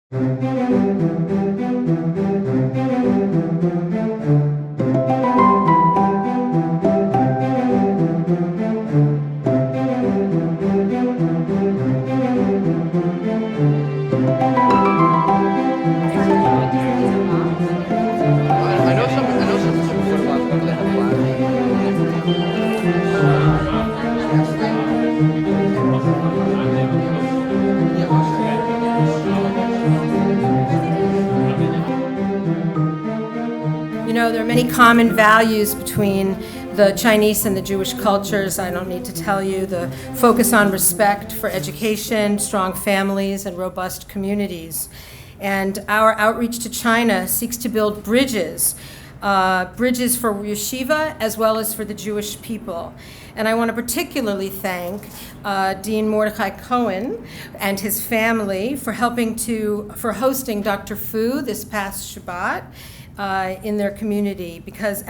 There are many common values between the Chinese and the Jewish cultures. I don't need to tell you the focus on respect for education, strong families, and robust communities. And our outreach to China seeks to build bridges for yeshiva as well as for the Jewish people. And I want to particularly thank Dean Mordechai Cohen and his family for hosting Dr. Fu this past Shabbat in their community, because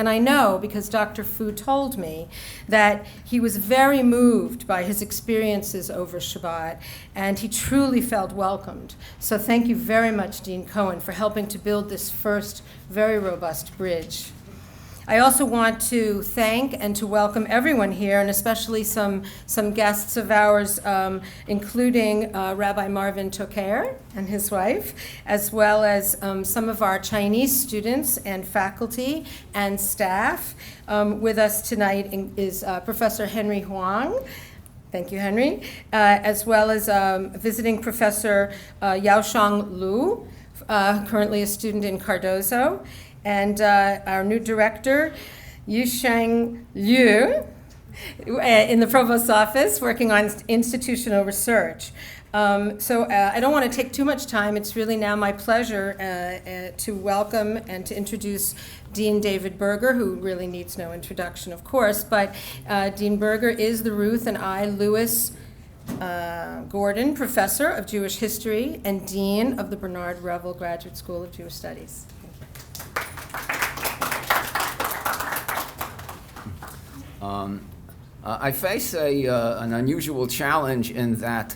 Dr. Fu told me that he was very moved by his experiences over Shabbat, and he truly felt welcomed. So thank you very much, Dean Cohen, for helping to build this first very robust bridge. I also want to thank and to welcome everyone here, and especially some guests of ours, including Rabbi Marvin Toker and his wife, as well as some of our Chinese students and faculty and staff. With us tonight is Professor Henry Huang. Thank you, Henry. As well as visiting Professor Yaoshang Lu, currently a student in Cardozo. And our new director, Yusheng Liu, in the provost's office, working on institutional research. I don't want to take too much time. It's really now my pleasure to welcome and to introduce Dean David Berger, who really needs no introduction, of course, but Dean Berger is the Ruth and I. Lewis Gordon Professor of Jewish History and Dean of the Bernard Revel Graduate School of Jewish Studies. I face an unusual challenge in that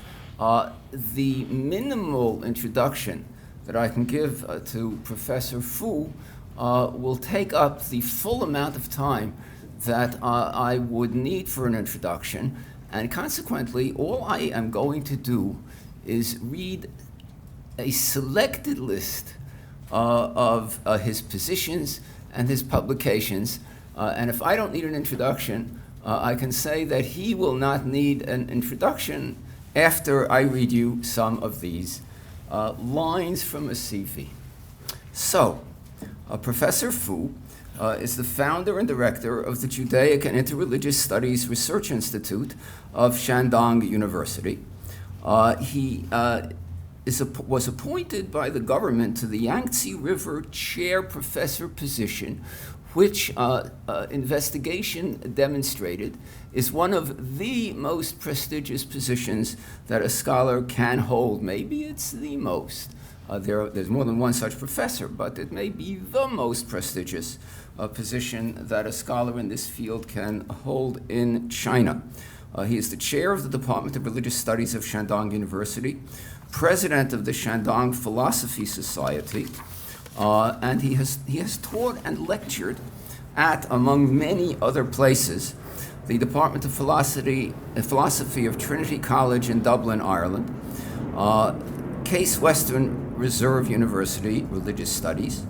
the minimal introduction that I can give to Professor Fu will take up the full amount of time that I would need for an introduction, and consequently, all I am going to do is read a selected list of his positions and his publications. And if I don't need an introduction, I can say that he will not need an introduction after I read you some of these lines from a CV. So, Professor Fu is the founder and director of the Judaic and Interreligious Studies Research Institute of Shandong University. He was appointed by the government to the Yangtze River chair professor position, which investigation demonstrated is one of the most prestigious positions that a scholar can hold. Maybe it's the most. There's more than one such professor, but it may be the most prestigious position that a scholar in this field can hold in China. He is the chair of the Department of Religious Studies of Shandong University, president of the Shandong Philosophy Society, and he has taught and lectured at, among many other places, the Department of Philosophy of Trinity College in Dublin, Ireland, Case Western Reserve University, Religious Studies,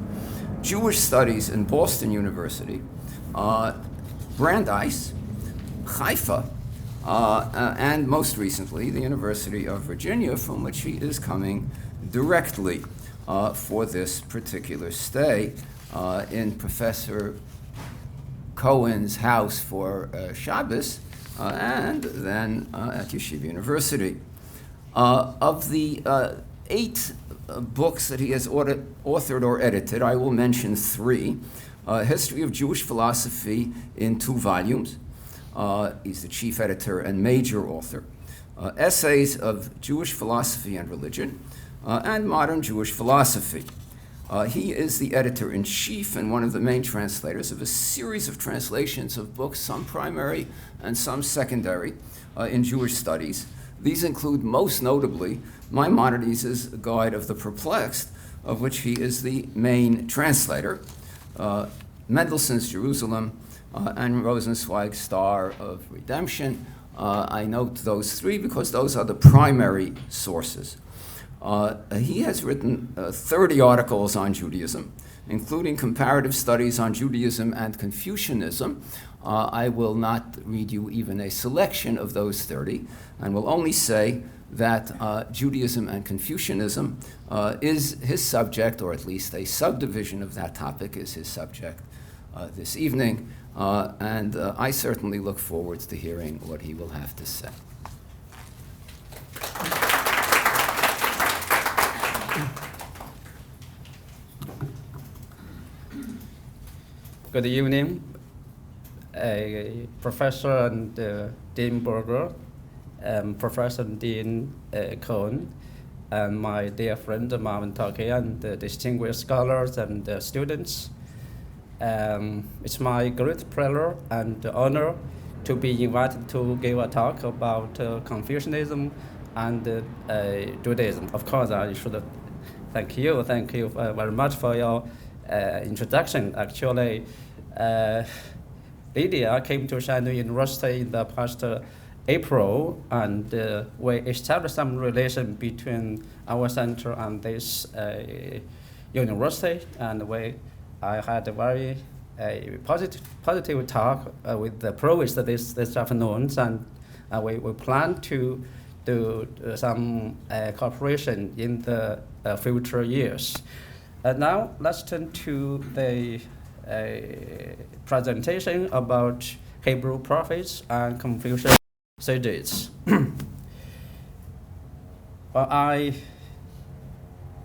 Jewish Studies in Boston University, Brandeis, Haifa, and most recently, the University of Virginia, from which he is coming directly for this particular stay in Professor Cohen's house for Shabbos, and then at Yeshiva University. Of the 8 books that he has authored or edited, I will mention 3. History of Jewish Philosophy in 2 volumes. He's the chief editor and major author. Essays of Jewish Philosophy and Religion, and Modern Jewish Philosophy. He is the editor-in-chief and one of the main translators of a series of translations of books, some primary and some secondary, in Jewish studies, These include, most notably, Maimonides' Guide of the Perplexed, of which he is the main translator, Mendelssohn's Jerusalem, and Rosenzweig's Star of Redemption. I note those three because those are the primary sources. He has written 30 articles on Judaism, including comparative studies on Judaism and Confucianism. I will not read you even a selection of those 30, and will only say that Judaism and Confucianism is his subject, or at least a subdivision of that topic is his subject this evening, and I certainly look forward to hearing what he will have to say. Good evening, Professor and Dean Berger, Professor Dean Cohn, and my dear friend Marvin Turkey, and the distinguished scholars and students. It's my great pleasure and honor to be invited to give a talk about Confucianism and Judaism. Of course, I should thank you very much for your introduction. Actually, Lydia came to Shandong University in the past April, and we established some relation between our center and this university, and I had a very positive talk with the provost this afternoon, and we plan to do some cooperation in the future years. Now let's turn to the presentation about Hebrew prophets and Confucian sages. I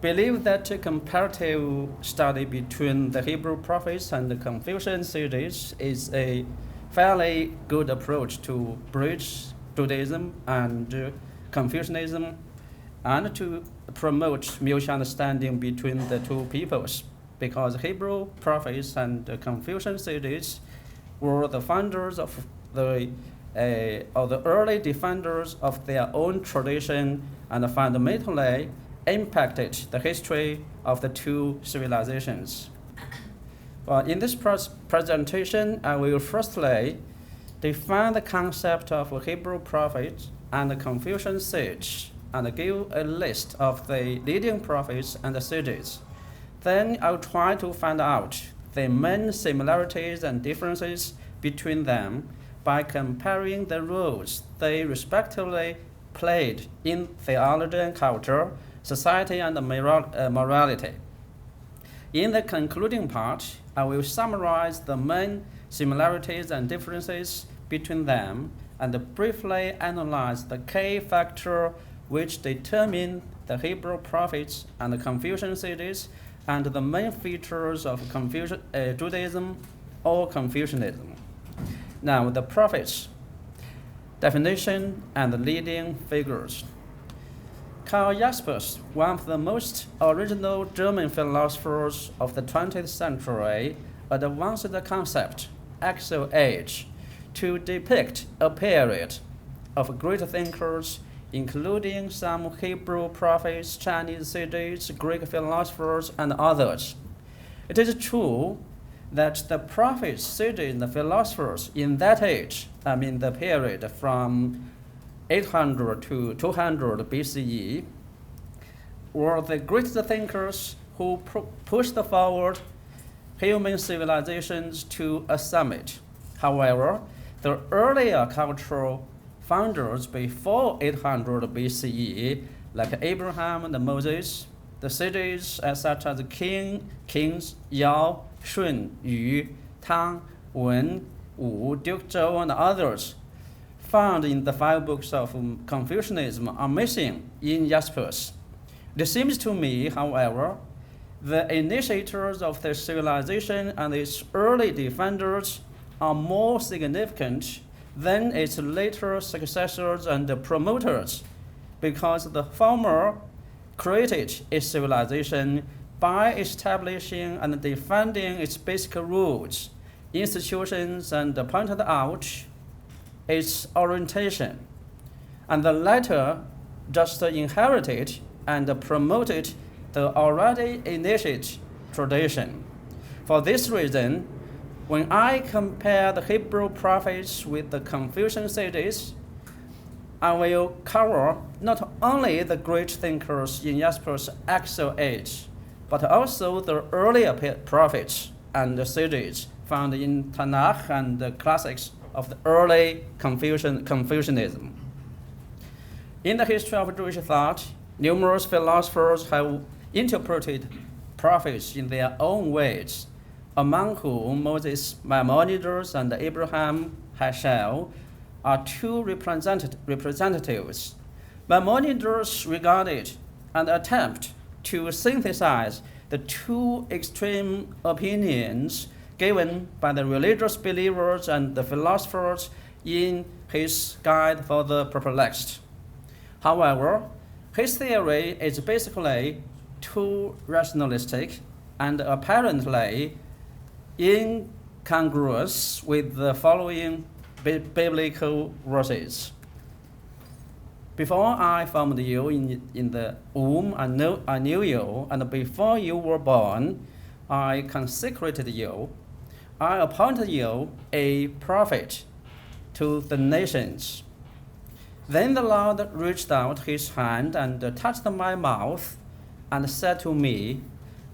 believe that a comparative study between the Hebrew prophets and the Confucian sages is a fairly good approach to bridge Judaism and Confucianism, and to promote mutual understanding between the two peoples, because Hebrew prophets and Confucian sages were the founders of the early defenders of their own tradition, and fundamentally impacted the history of the two civilizations. In this presentation, I will firstly define the concept of a Hebrew prophet and a Confucian sage, and give a list of the leading prophets and the sages. Then I'll try to find out the main similarities and differences between them by comparing the roles they respectively played in theology and culture, society and morality. In the concluding part, I will summarize the main similarities and differences between them, and briefly analyze the key factor which determine the Hebrew prophets and the Confucian sages, and the main features of Judaism or Confucianism. Now, the prophets, definition and the leading figures. Karl Jaspers, one of the most original German philosophers of the 20th century, advanced the concept, axial age, to depict a period of great thinkers, including some Hebrew prophets, Chinese sages, Greek philosophers, and others. It is true that the prophets, sages, and the philosophers in that age, the period from 800 to 200 BCE, were the greatest thinkers who pushed forward human civilizations to a summit. However, the earlier cultural founders before 800 BCE, like Abraham and Moses, the sages such as Kings, Yao, Shun, Yu, Tang, Wen, Wu, Duke Zhou, and others, found in the 5 books of Confucianism, are missing in Jaspers. It seems to me, however, the initiators of the civilization and its early defenders are more significant than its later successors and promoters, because the former created a civilization by establishing and defending its basic rules, institutions, and pointed out its orientation. and the latter just inherited and promoted the already initiated tradition. For this reason, when I compare the Hebrew prophets with the Confucian sages, I will cover not only the great thinkers in Jasper's actual age, but also the earlier prophets and the sages found in Tanakh and the classics of the early Confucianism. In the history of Jewish thought, numerous philosophers have interpreted prophets in their own ways, among whom Moses, Maimonides, and Abraham Heschel are two representatives. Maimonides regarded and attempted to synthesize the two extreme opinions given by the religious believers and the philosophers in his Guide for the Perplexed. However, his theory is basically too rationalistic and apparently incongruous with the following biblical verses. Before I formed you in the womb, I knew you, and before you were born, I consecrated you. I appointed you a prophet to the nations. Then the Lord reached out his hand and touched my mouth and said to me,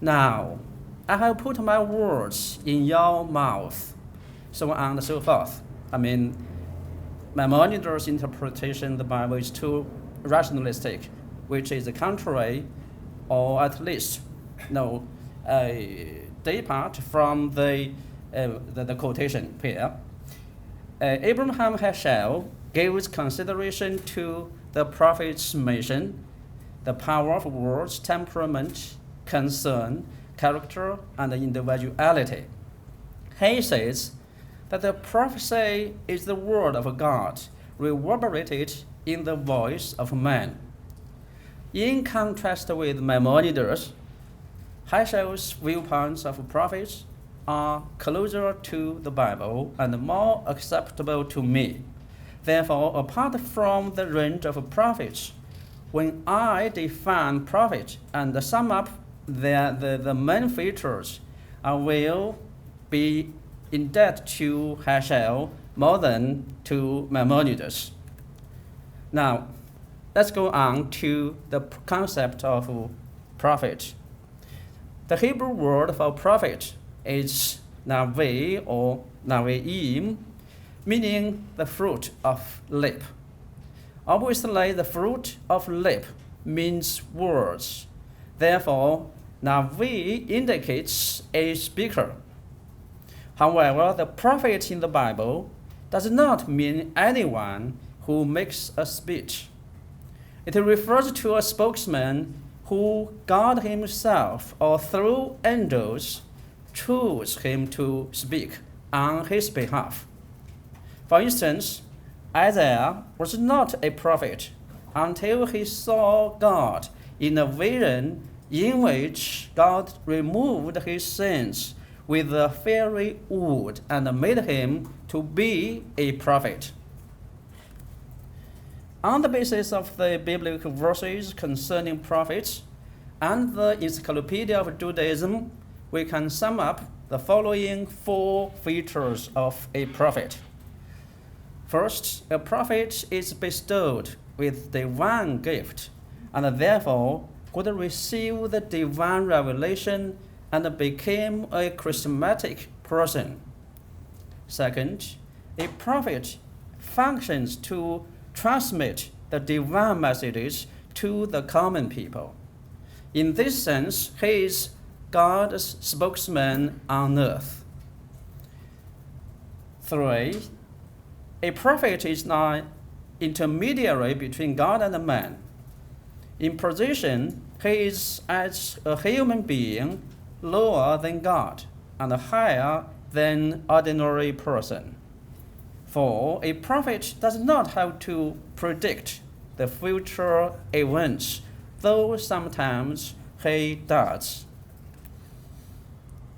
"Now I have put my words in your mouth," so on and so forth. I mean, Maimonides' interpretation of the Bible is too rationalistic, which is contrary, or at least depart from the quotation here. Abraham Heschel gives consideration to the prophet's mission, the power of words, temperament, concern, character, and individuality. He says that the prophecy is the word of God reverberated in the voice of man. In contrast with Maimonides, Heschel's viewpoints of prophets are closer to the Bible and more acceptable to me. Therefore, apart from the range of prophets, when I define prophet and sum up the main features, I will be in debt to Heschel more than to Maimonides. Now, let's go on to the concept of prophet. The Hebrew word for prophet is navi or naviim, meaning the fruit of lip. Obviously, the fruit of lip means words. Therefore, navi indicates a speaker. However, the prophet in the Bible does not mean anyone who makes a speech. It refers to a spokesman who God himself or through angels chose him to speak on his behalf. For instance, Isaiah was not a prophet until he saw God in a vision in which God removed his sins with a fiery wood and made him to be a prophet. On the basis of the biblical verses concerning prophets and the Encyclopedia of Judaism, we can sum up the following 4 features of a prophet. First, a prophet is bestowed with divine gift and therefore could receive the divine revelation and became a charismatic person. Second, a prophet functions to transmit the divine messages to the common people. In this sense, he is God's spokesman on earth. 3, a prophet is an intermediary between God and man. In position, he is as a human being lower than God and higher than ordinary person. 4, a prophet does not have to predict the future events, though sometimes he does.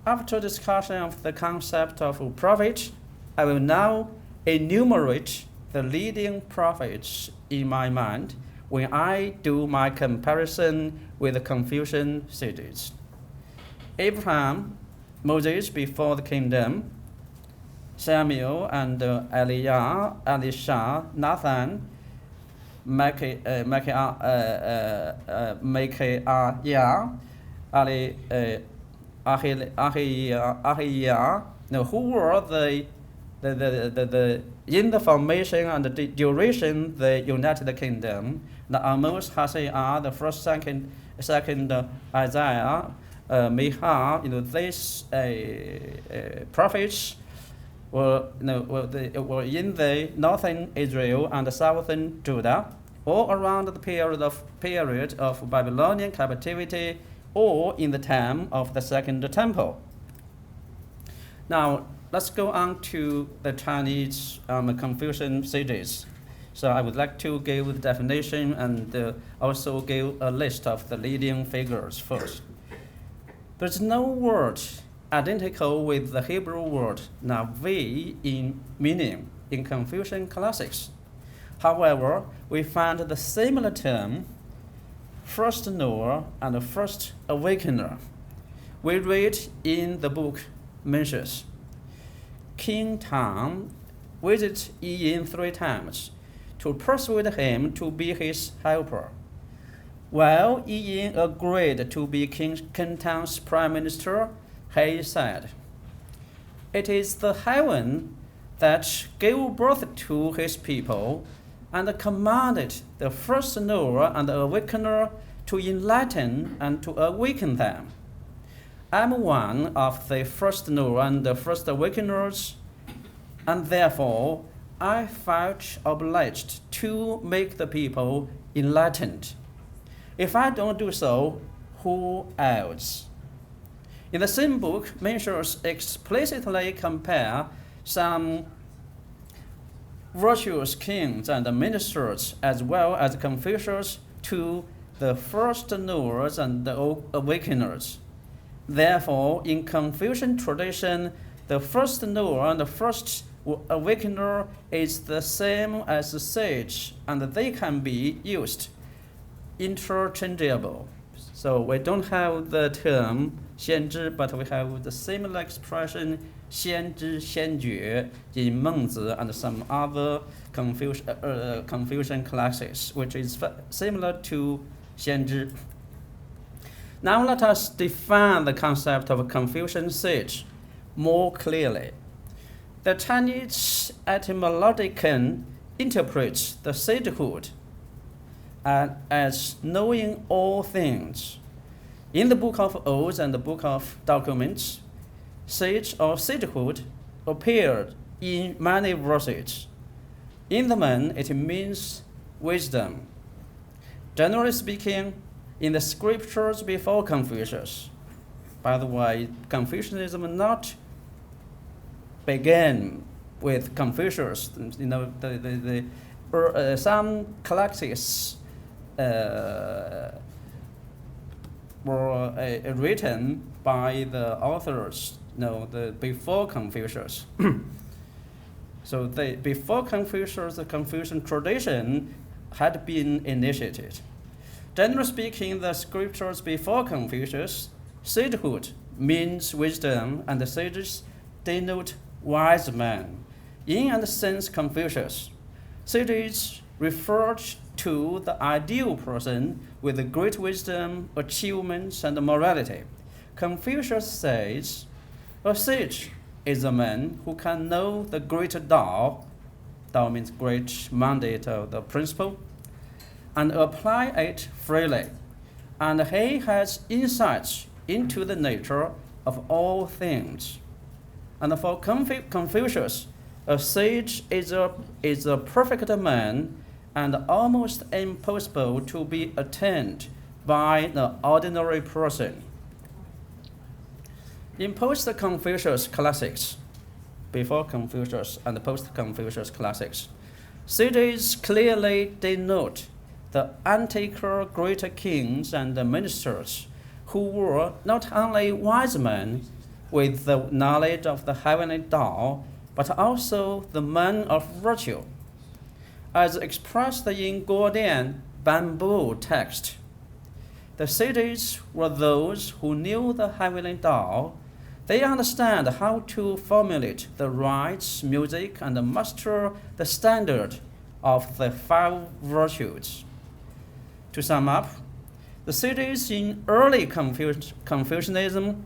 After discussion of the concept of prophet, I will now enumerate the leading prophets in my mind when I do my comparison with the Confucian sages. Abraham, Moses before the kingdom, Samuel and Elijah, Elisha, Nathan, Micaiah, Ahiah, who were the in the formation and the duration the United Kingdom. The Amos, Hosea, the first, second Isaiah, Micha, these prophets were in the northern Israel and the southern Judah, all around the period of Babylonian captivity, or in the time of the Second Temple. Now, let's go on to the Chinese Confucian sages. So I would like to give the definition and also give a list of the leading figures first. There's no word identical with the Hebrew word navi in meaning in Confucian classics. However, we find the similar term first knower and first awakener. We read in the book mentions King Tang visited Yi Yin 3 times to persuade him to be his helper. While Yi Yin agreed to be King Tang's prime minister, he said, "It is the heaven that gave birth to his people and commanded the first knower and awakener to enlighten and to awaken them. I'm one of the first knower and the first awakeners, and therefore I felt obliged to make the people enlightened. If I don't do so, who else?" In the same book, Mencius explicitly compare some virtuous kings and ministers as well as Confucius to the first knowers and the awakeners. Therefore, in Confucian tradition, the first knower and the first awakener is the same as the sage, and they can be used interchangeable. So we don't have the term 先知, but we have the similar expression 先知先觉 in Mengzi and some other Confucian classics, which is similar to 先知. Now let us define the concept of a Confucian sage more clearly. The Chinese etymologicon interprets the sagehood as knowing all things. In the Book of Oaths and the Book of Documents, sage or sagehood appeared in many verses. In the main, it means wisdom. Generally speaking, in the scriptures before Confucius, by the way, Confucianism not began with Confucius. Some classics were written by the authors, before Confucius. So before Confucius, the Confucian tradition had been initiated. Generally speaking, the scriptures before Confucius, sagehood means wisdom, and the sages denote wise men. In and since Confucius, sages referred to the ideal person with great wisdom, achievements, and morality. Confucius says, a sage is a man who can know the great Tao, Tao means great mandate of the principle, and apply it freely. And he has insights into the nature of all things. And for Confucius, a sage is a perfect man and almost impossible to be attained by the ordinary person. In post-Confucius classics, before Confucius and post-Confucius classics, sages clearly denote the antiquer great kings and ministers who were not only wise men with the knowledge of the heavenly Tao, but also the men of virtue. as expressed in Gordian bamboo text. The sages were those who knew the heavenly Tao. They understand how to formulate the rites, music, and master the standard of the 5 virtues. To sum up, the sages in early Confucianism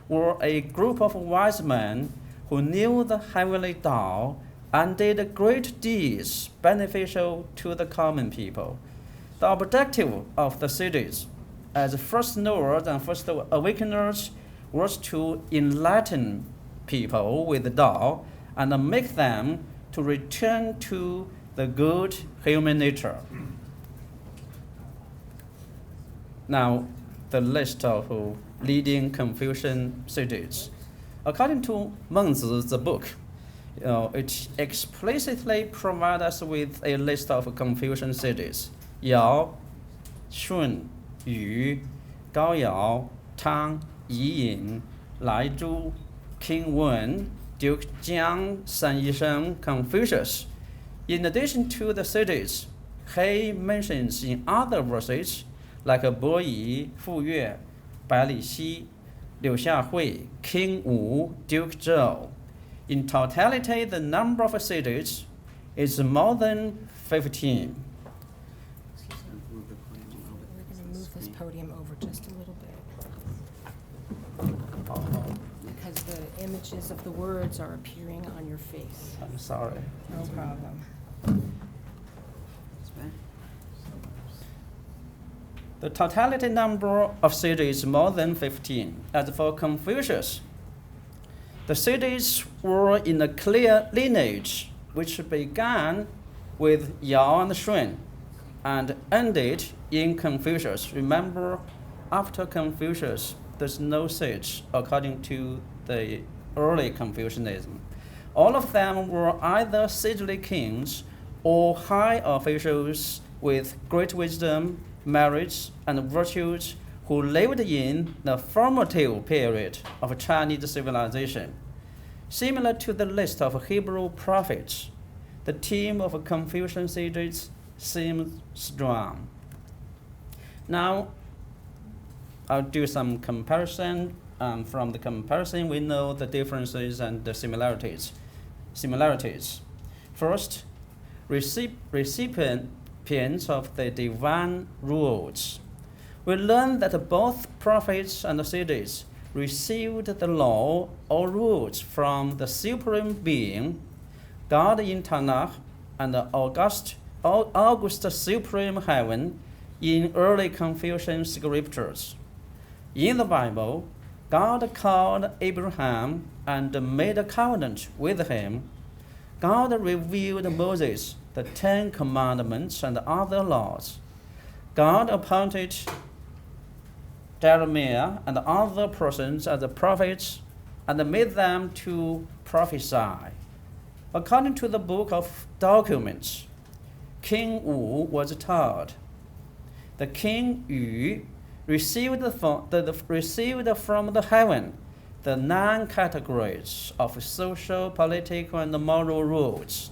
were a group of wise men who knew the heavenly Tao and did great deeds beneficial to the common people. The objective of the sages, as first knowers and first awakeners, was to enlighten people with the Tao and make them to return to the good human nature. Now, the list of leading Confucian sages. According to Mengzi, the book, it explicitly provides us with a list of Confucian sages: Yao, Shun, Yu, Gao Yao, Tang, Yi Yin, Lai Zhu, King Wen, Duke Jiang, San Yisheng, Confucius. In addition to the sages, he mentions in other verses like Bo Yi, Fu Yue, Bai Lixi, Liu Xiahui, King Wu, Duke Zhou. In totality, the number of sages is more than 15. We're going to move this podium over just a little bit. Because the images of the words are appearing on your face. I'm sorry. No problem. The totality number of sages is more than 15. As for Confucius, the sages were in a clear lineage which began with Yao and Shun and ended in Confucius. Remember, after Confucius, there's no sage according to the early Confucianism. All of them were either sagely kings or high officials with great wisdom, merits, and virtues who lived in the formative period of Chinese civilization. Similar to the list of Hebrew prophets, the team of Confucian sages seems strong. Now, I'll do some comparison. From the comparison, we know the differences and the similarities. First, recipients of the divine rules. We learn that both prophets and sages received the law or rules from the Supreme Being, God in Tanakh, and the August Supreme Heaven in early Confucian scriptures. In the Bible, God called Abraham and made a covenant with him. God revealed Moses the 10 Commandments and other laws. God appointed Jeremiah and other persons as the prophets and made them to prophesy. According to the book of documents, King Wu was told, the King Yu received from the heaven the 9 categories of social, political, and moral rules.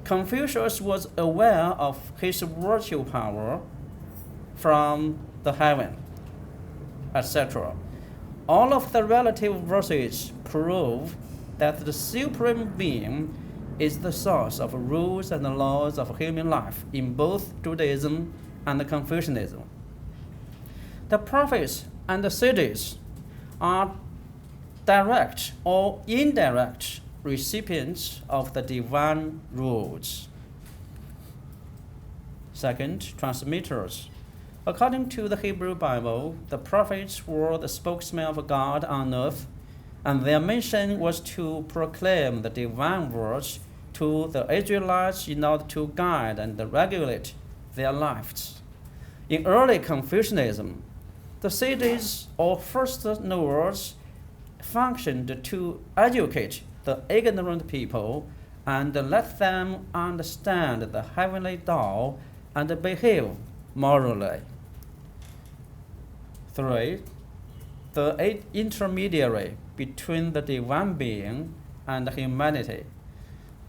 Confucius was aware of his virtue power from the heaven, etc. All of the relative verses prove that the Supreme Being is the source of rules and laws of human life in both Judaism and Confucianism. The prophets and the sages are direct or indirect recipients of the divine rules. Second, transmitters. According to the Hebrew Bible, the prophets were the spokesmen of God on earth, and their mission was to proclaim the divine words to the Israelites in order to guide and regulate their lives. In early Confucianism, the sages or first knowers functioned to educate the ignorant people and let them understand the heavenly Tao and behave morally. 3. The intermediary between the divine being and humanity.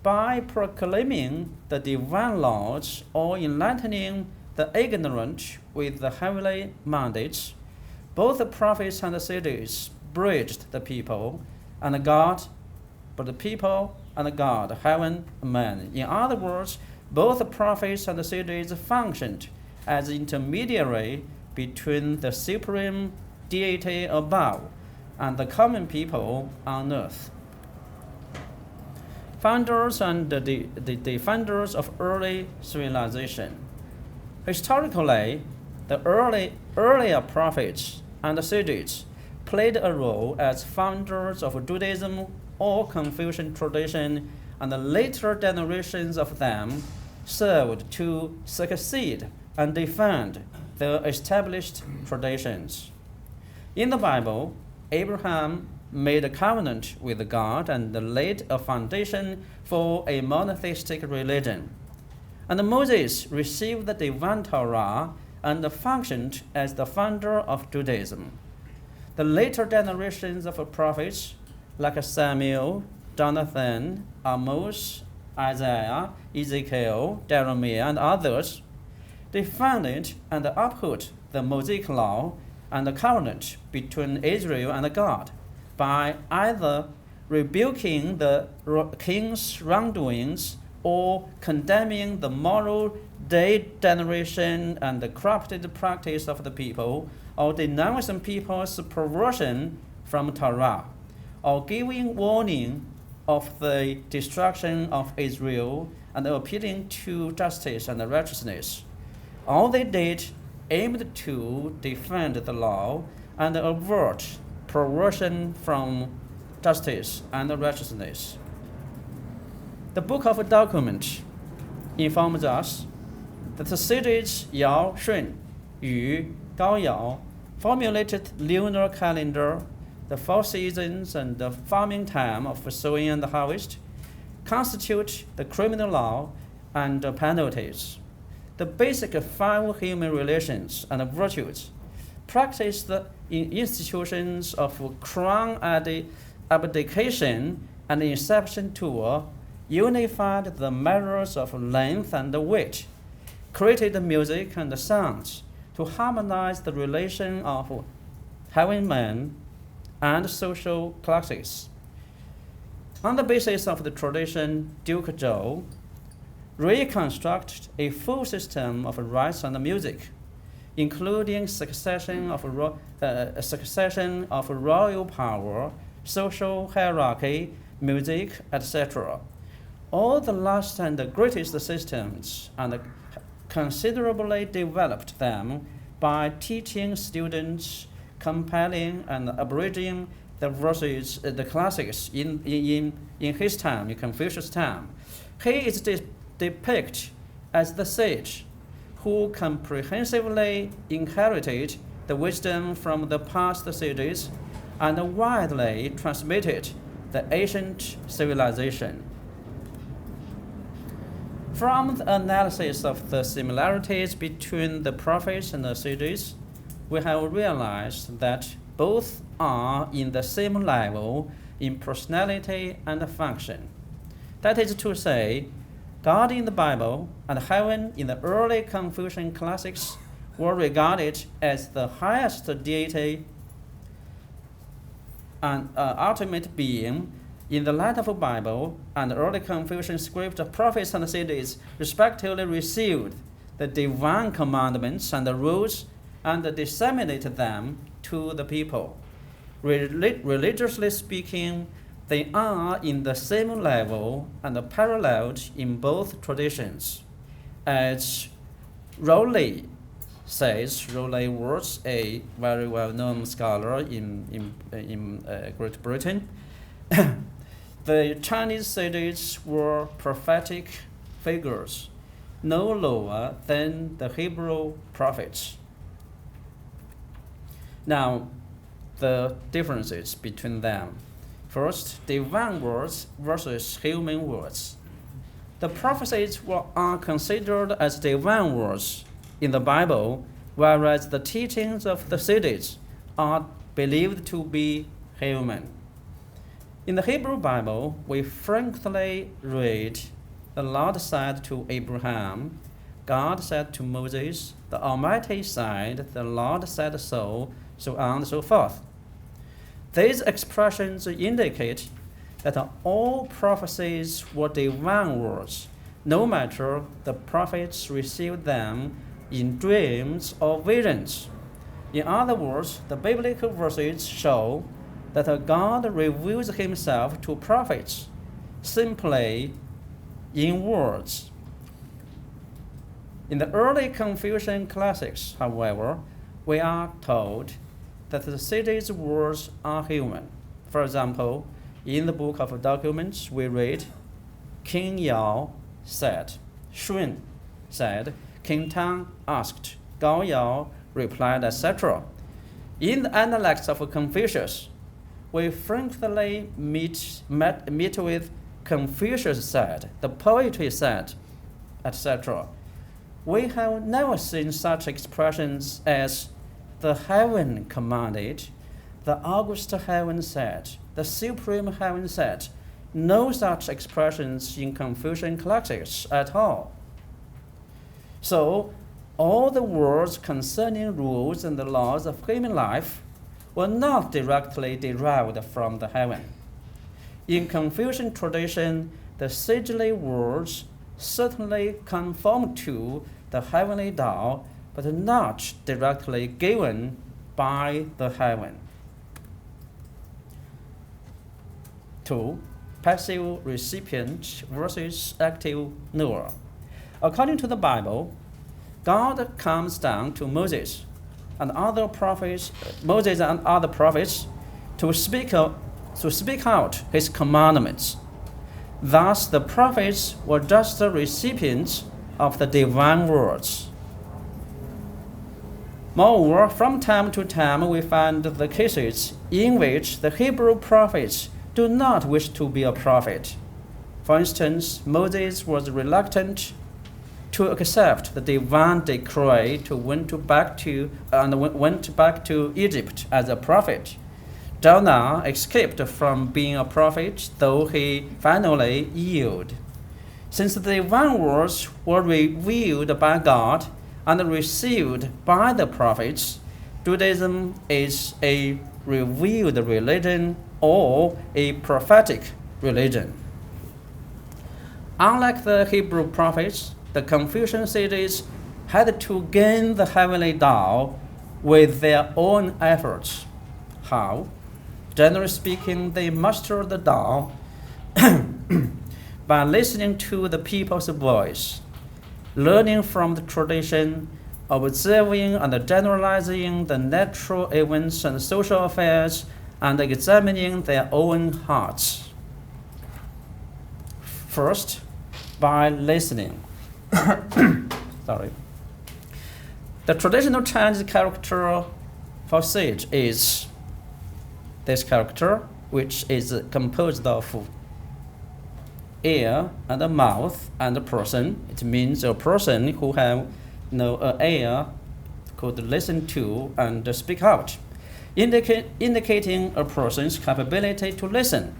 by proclaiming the divine laws or enlightening the ignorant with the heavenly mandates, both the prophets and the sages bridged the people and God, but the people and God, heaven and man. In other words, both the prophets and the sages functioned as intermediary between the supreme deity above and the common people on earth. Founders and the defenders of early civilization. Historically, the earlier prophets and the sages played a role as founders of Judaism or Confucian tradition, and the later generations of them served to succeed and defend the established traditions. In the Bible, Abraham made a covenant with God and laid a foundation for a monotheistic religion. And Moses received the divine Torah and functioned as the founder of Judaism. The later generations of prophets, like Samuel, Jonathan, Amos, Isaiah, Ezekiel, Jeremiah, and others, defended and upheld the Mosaic law and the covenant between Israel and God by either rebuking the king's wrongdoings or condemning the moral degeneration and the corrupted practice of the people, or denouncing people's perversion from Torah, or giving warning of the destruction of Israel and appealing to justice and righteousness. All they did aimed to defend the law and avert perversion from justice and righteousness. The Book of Document informs us that the sages Yao, Shun, Yu, Gao Yao formulated lunar calendar, the 4 seasons, and the farming time of sowing and harvest, constitute the criminal law and penalties. The basic 5 human relations and virtues practiced in institutions of crown abdication and inception tour unified the measures of length and weight, created music and sounds to harmonize the relation of heaven man and social classes. On the basis of the tradition, Duke Zhou reconstructed a full system of rites and music, including succession of royal power, social hierarchy, music, etc. All the last and the greatest systems, and considerably developed them by teaching students, compiling and abridging the verses, the classics in his time, in Confucius' time. He is depicted as the sage who comprehensively inherited the wisdom from the past sages and widely transmitted the ancient civilization. From the analysis of the similarities between the prophets and the sages, we have realized that both are in the same level in personality and function. That is to say, God in the Bible and heaven in the early Confucian classics were regarded as the highest deity and ultimate being. In the light of the Bible and early Confucian script, prophets and sages respectively received the divine commandments and the rules and disseminated them to the people. Religiously speaking, they are in the same level and paralleled in both traditions. As Rowley says, Rowley was a very well-known scholar in Great Britain. The Chinese sages were prophetic figures, no lower than the Hebrew prophets. Now, the differences between them. First, divine words versus human words. The prophecies are considered as divine words in the Bible, whereas the teachings of the sages are believed to be human. In the Hebrew Bible, we frankly read, the Lord said to Abraham, God said to Moses, the Almighty said, the Lord said so on and so forth. These expressions indicate that all prophecies were divine words, no matter the prophets received them in dreams or visions. In other words, the biblical verses show that God reveals himself to prophets simply in words. In the early Confucian classics, however, we are told that the city's words are human. For example, in the Book of Documents, we read, King Yao said, Shun said, King Tang asked, Gao Yao replied, etc. In the Analects of Confucius, we frequently meet with Confucius said, the poetry said, etc. We have never seen such expressions as the heaven commanded, the august heaven said, the supreme heaven said. No such expressions in Confucian classics at all. So, all the words concerning rules and the laws of human life were not directly derived from the heaven. In Confucian tradition, the sagely words certainly conform to the heavenly Tao, but not directly given by the heaven. 2. Passive recipient versus active knower. According to the Bible, God comes down to Moses and other prophets to speak out his commandments. Thus, the prophets were just the recipients of the divine words. Moreover, from time to time, we find the cases in which the Hebrew prophets do not wish to be a prophet. For instance, Moses was reluctant to accept the divine decree to went back to Egypt as a prophet. Jonah escaped from being a prophet, though he finally yielded. Since the divine words were revealed by God and received by the prophets, Judaism is a revealed religion or a prophetic religion. Unlike the Hebrew prophets, the Confucian sages had to gain the heavenly Tao with their own efforts. How? Generally speaking, they mastered the Tao by listening to the people's voice, learning from the tradition, observing and generalizing the natural events and social affairs, and examining their own hearts. First, by listening. Sorry. The traditional Chinese character for sage is this character, which is composed of ear and a mouth and a person. It means a person who have an ear could listen to and speak out, indicating a person's capability to listen.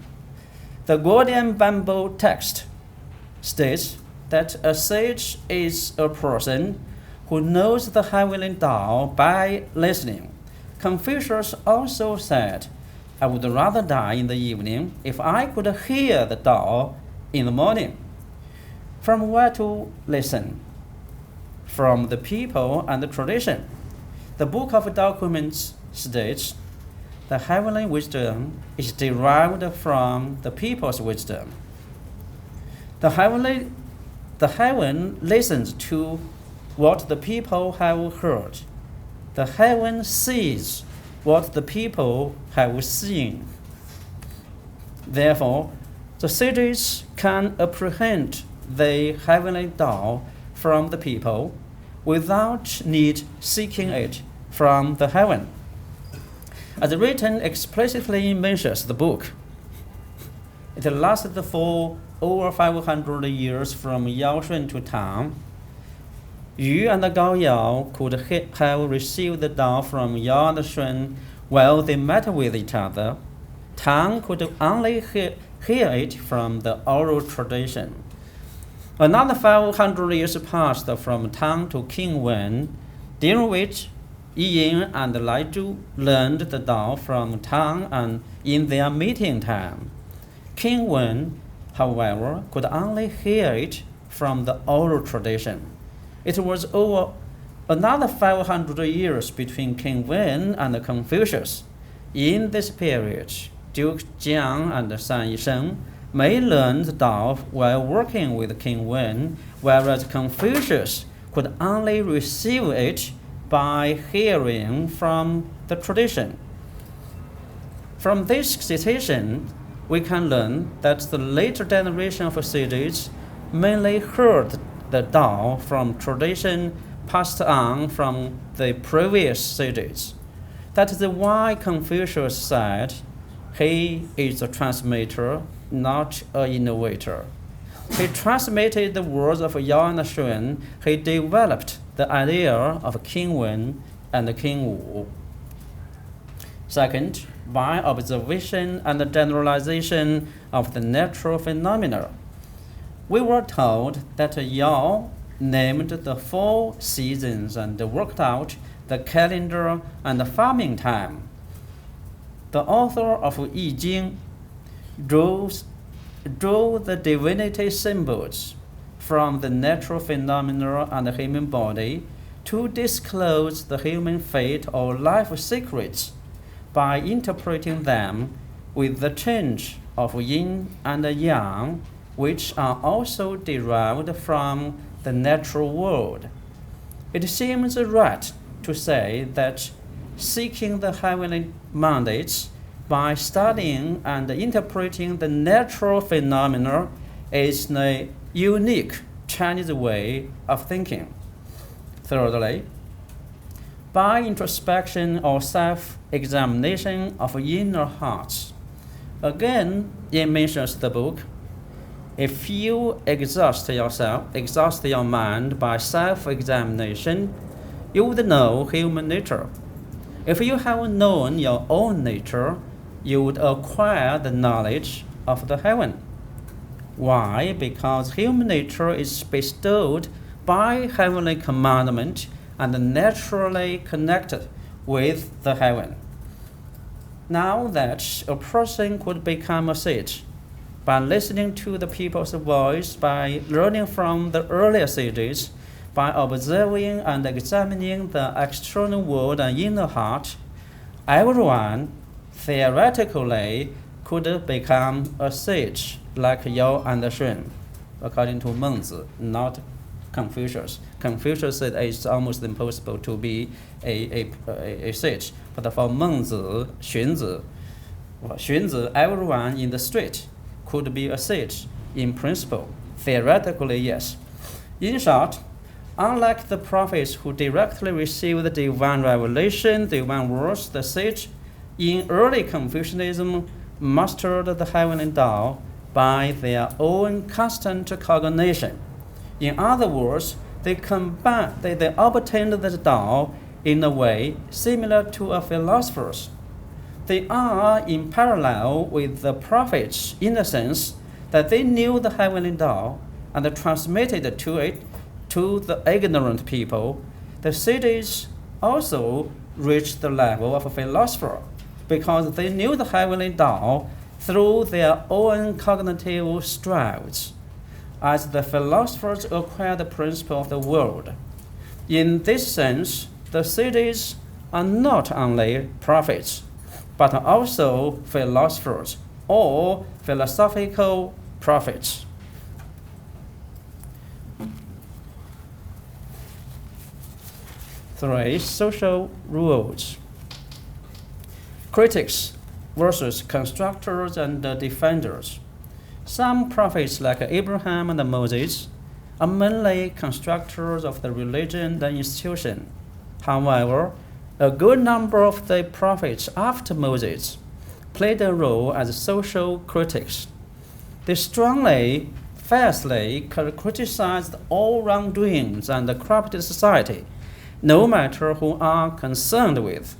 The Gordian Bamboo text states that a sage is a person who knows the heavenly Tao by listening. Confucius also said, I would rather die in the evening if I could hear the Tao in the morning. From where to listen? From the people and the tradition. The Book of Documents states the heavenly wisdom is derived from the people's wisdom. The heaven listens to what the people have heard. The heaven sees what the people have seen. Therefore, the sages can apprehend the heavenly Tao from the people without need seeking it from the heaven. As written explicitly mentions the book, it lasted for over 500 years from Yao Shun to Tang. Yu and Gao Yao could have received the Tao from Yao and Shun while they met with each other. Tang could only hear it from the oral tradition. Another 500 years passed from Tang to King Wen, during which Yi Yin and Lai Zhu learned the Tao from Tang and in their meeting time. King Wen, however, could only hear it from the oral tradition. It was over another 500 years between King Wen and Confucius. In this period, Duke Jiang and San Yisheng may learn the Tao while working with King Wen, whereas Confucius could only receive it by hearing from the tradition. From this citation, we can learn that the later generation of sages mainly heard the Tao from tradition passed on from the previous sages. That is why Confucius said, he is a transmitter, not an innovator. He transmitted the words of Yao and Xun. He developed the idea of King Wen and King Wu. Second, by observation and generalization of the natural phenomena. We were told that Yao named the 4 seasons and worked out the calendar and the farming time. The author of Yi Jing drew the divinity symbols from the natural phenomena and the human body to disclose the human fate or life secrets by interpreting them with the change of yin and yang, which are also derived from the natural world. It seems right to say that seeking the heavenly mandates by studying and interpreting the natural phenomena is a unique Chinese way of thinking. Thirdly, by introspection or self-examination of inner hearts. Again, it mentions the book, if you exhaust your mind by self-examination, you would know human nature. If you have known your own nature, you would acquire the knowledge of the heaven. Why? Because human nature is bestowed by heavenly commandment and naturally connected with the heaven. Now that a person could become a sage by listening to the people's voice, by learning from the earlier sages, by observing and examining the external world and inner heart, everyone theoretically could become a sage like Yao and Xun, according to Mengzi, not Confucius. Confucius said it's almost impossible to be a sage. But for Mengzi, Xunzi, everyone in the street could be a sage in principle. Theoretically, yes. In short, unlike the prophets who directly received the divine revelation, divine words, the sage in early Confucianism mastered the heavenly Tao by their own constant cognition. In other words, they obtained the Tao in a way similar to a philosopher's. They are in parallel with the prophets in the sense that they knew the heavenly Tao and transmitted to the ignorant people. The sages also reached the level of a philosopher because they knew the heavenly Tao through their own cognitive strides, as the philosophers acquire the principle of the world. In this sense, the sages are not only prophets, but also philosophers or philosophical prophets. Three, social rules. Critics versus constructors and defenders. Some prophets like Abraham and Moses are mainly constructors of the religion and institution. However, a good number of the prophets after Moses played a role as social critics. They strongly, fiercely criticized all wrongdoings and the corrupted society, no matter who are concerned with.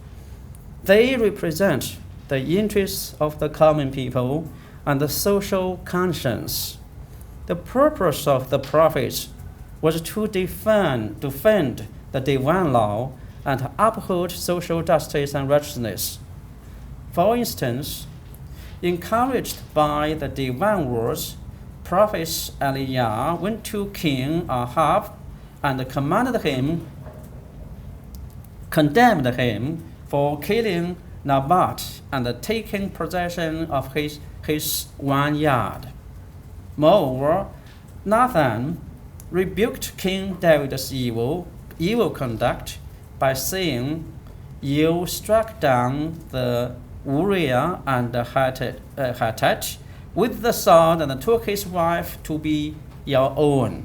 They represent the the interests of the common people and the social conscience. The purpose of the prophets was to defend the divine law and uphold social justice and righteousness. For instance, encouraged by the divine words, Prophet Elijah went to King Ahab and condemned him for killing Naboth and taking possession of his vineyard. Moreover, Nathan rebuked King David's evil conduct by saying, "You struck down the Uriah and the Hittite with the sword and took his wife to be your own."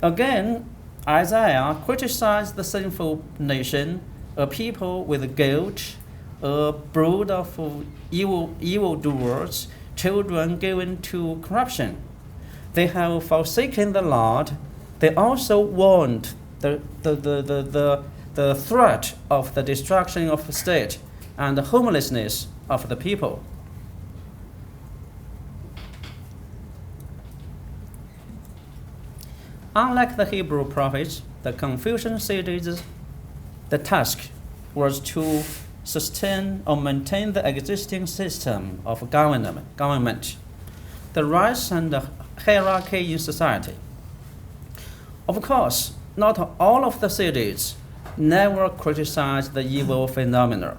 Again, Isaiah criticized the sinful nation, a people with guilt, a brood of evildoers, children given to corruption. They have forsaken the Lord. They also warned the threat of the destruction of the state and the homelessness of the people. Unlike the Hebrew prophets, the Confucian sages, the task was to sustain or maintain the existing system of government, the rights and the hierarchy in society. Of course, not all of the sages never criticized the evil phenomena.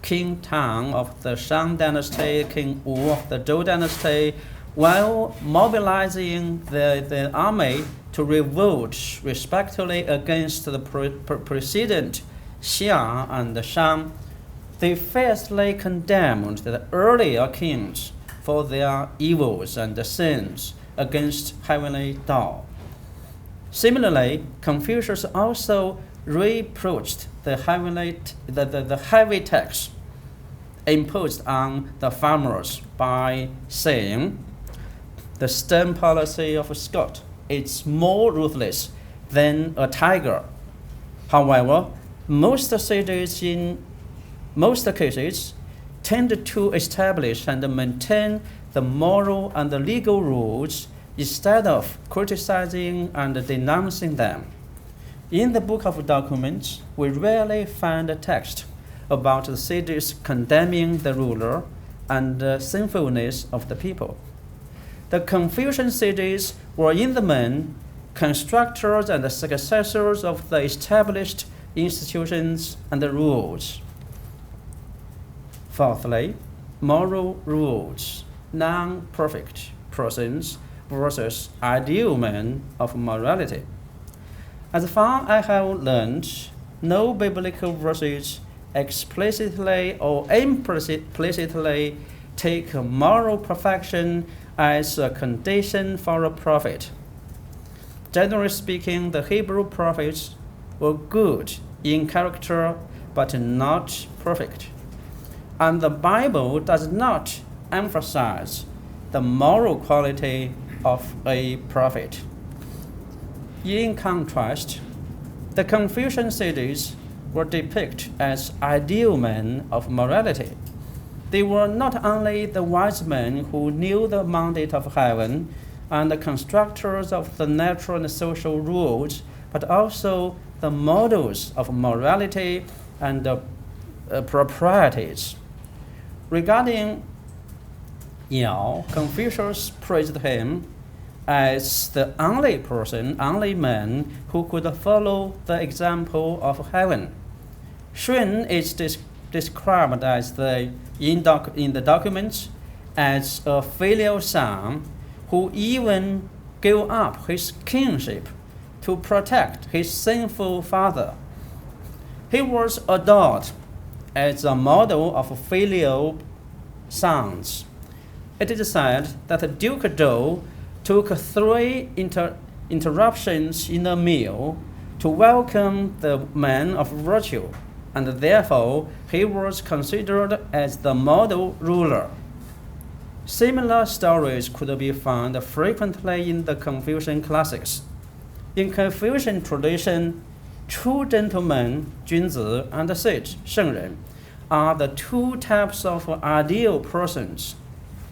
King Tang of the Shang dynasty, King Wu of the Zhou dynasty, while mobilizing the army to revolt respectively against the precedent Xia and Shang, they fiercely condemned the earlier kings for their evils and sins against heavenly Tao. Similarly, Confucius also reproached the heavy tax imposed on the farmers by saying, "The stern policy of Scott is more ruthless than a tiger." However, most sages in most cases tend to establish and maintain the moral and the legal rules instead of criticizing and denouncing them. In the Book of Documents, we rarely find a text about the sages condemning the ruler and the sinfulness of the people. The Confucian sages were in the main constructors and the successors of the established institutions and the rules. Fourthly, moral rules, non-perfect persons versus ideal men of morality. As far as I have learned, no biblical verses explicitly or implicitly take moral perfection as a condition for a prophet. Generally speaking, the Hebrew prophets were good in character but not perfect. And the Bible does not emphasize the moral quality of a prophet. In contrast, the Confucian sages were depicted as ideal men of morality. They were not only the wise men who knew the mandate of heaven and the constructors of the natural and social rules, but also the models of morality and proprieties. Regarding Yao, Confucius praised him as the only man who could follow the example of heaven. Xun is described as in the documents as a filial son who even gave up his kingship to protect his sinful father. He was adored as a model of filial sons. It is said that Duke Zhou took 3 interruptions in a meal to welcome the man of virtue, and therefore he was considered as the model ruler. Similar stories could be found frequently in the Confucian classics. In Confucian tradition, true gentlemen, 君子, and sage, 圣人, are the two types of ideal persons